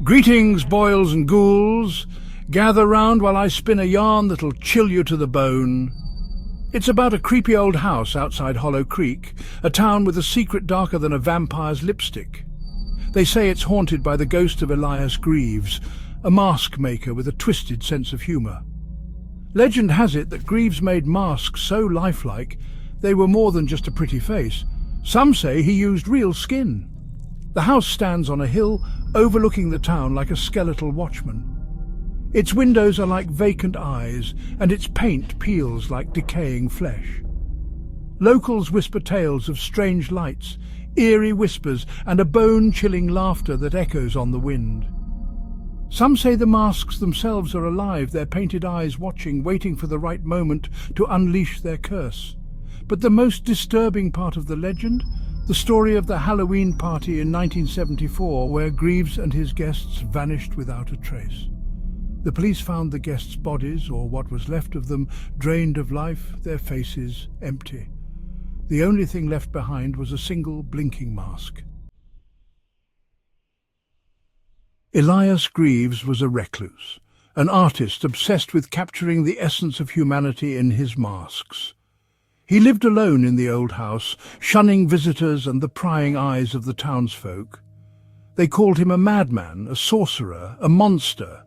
Greetings, boils and ghouls. Gather round while I spin a yarn that'll chill you to the bone. It's about a creepy old house outside Hollow Creek, a town with a secret darker than a vampire's lipstick. They say it's haunted by the ghost of Elias Greaves, a mask maker with a twisted sense of humour. Legend has it that Greaves made masks so lifelike they were more than just a pretty face. Some say he used real skin. The house stands on a hill overlooking the town like a skeletal watchman. Its windows are like vacant eyes, and its paint peels like decaying flesh. Locals whisper tales of strange lights, eerie whispers, and a bone-chilling laughter that echoes on the wind. Some say the masks themselves are alive, their painted eyes watching, waiting for the right moment to unleash their curse. But the most disturbing part of the legend, the story of the Halloween party in 1974, where Greaves and his guests vanished without a trace. The police found the guests' bodies, or what was left of them, drained of life, their faces empty. The only thing left behind was a single blinking mask. Elias Greaves was a recluse, an artist obsessed with capturing the essence of humanity in his masks. He lived alone in the old house, shunning visitors and the prying eyes of the townsfolk. They called him a madman, a sorcerer, a monster.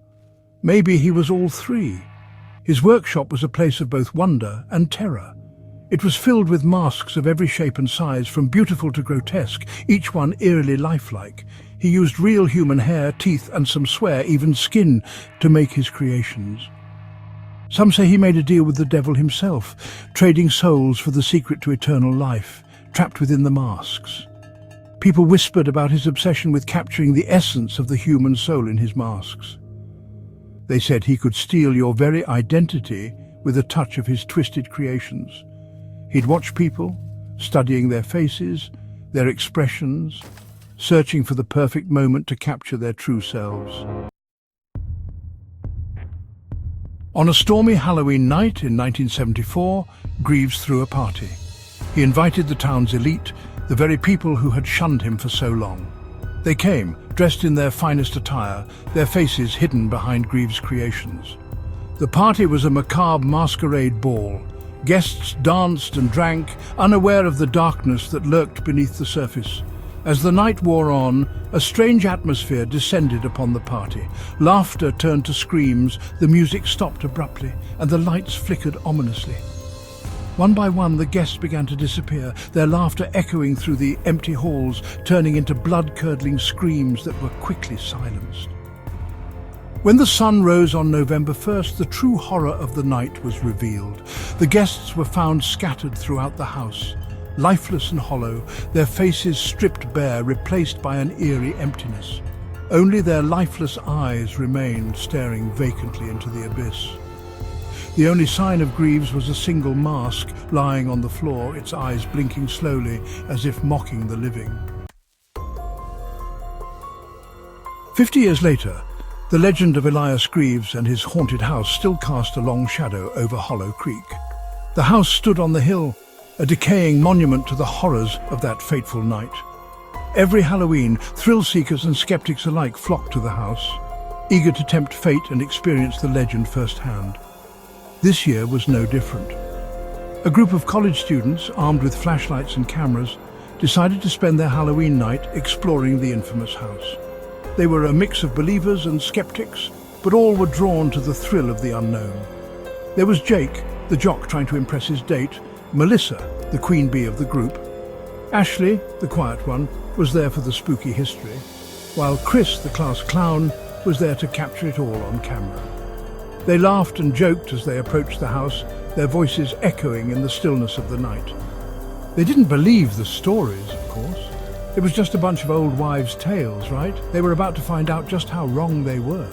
Maybe he was all three. His workshop was a place of both wonder and terror. It was filled with masks of every shape and size, from beautiful to grotesque, each one eerily lifelike. He used real human hair, teeth, and some swear, even skin, to make his creations. Some say he made a deal with the devil himself, trading souls for the secret to eternal life, trapped within the masks. People whispered about his obsession with capturing the essence of the human soul in his masks. They said he could steal your very identity with a touch of his twisted creations. He'd watch people, studying their faces, their expressions, searching for the perfect moment to capture their true selves. On a stormy Halloween night in 1974, Greaves threw a party. He invited the town's elite, the very people who had shunned him for so long. They came, dressed in their finest attire, their faces hidden behind Greaves' creations. The party was a macabre masquerade ball. Guests danced and drank, unaware of the darkness that lurked beneath the surface. As the night wore on, a strange atmosphere descended upon the party. Laughter turned to screams, the music stopped abruptly, and the lights flickered ominously. One by one, the guests began to disappear, their laughter echoing through the empty halls, turning into blood-curdling screams that were quickly silenced. When the sun rose on November 1st, the true horror of the night was revealed. The guests were found scattered throughout the house, lifeless and hollow, their faces stripped bare, replaced by an eerie emptiness. Only their lifeless eyes remained, staring vacantly into the abyss. The only sign of Greaves was a single mask lying on the floor, its eyes blinking slowly as if mocking the living. 50 years later, the legend of Elias Greaves and his haunted house still cast a long shadow over Hollow Creek. The house stood on the hill, a decaying monument to the horrors of that fateful night. Every Halloween, thrill-seekers and skeptics alike flocked to the house, eager to tempt fate and experience the legend firsthand. This year was no different. A group of college students, armed with flashlights and cameras, decided to spend their Halloween night exploring the infamous house. They were a mix of believers and skeptics, but all were drawn to the thrill of the unknown. There was Jake, the jock trying to impress his date, Melissa, the queen bee of the group. Ashley, the quiet one, was there for the spooky history, while Chris, the class clown, was there to capture it all on camera. They laughed and joked as they approached the house, their voices echoing in the stillness of the night. They didn't believe the stories, of course. It was just a bunch of old wives' tales, right? They were about to find out just how wrong they were.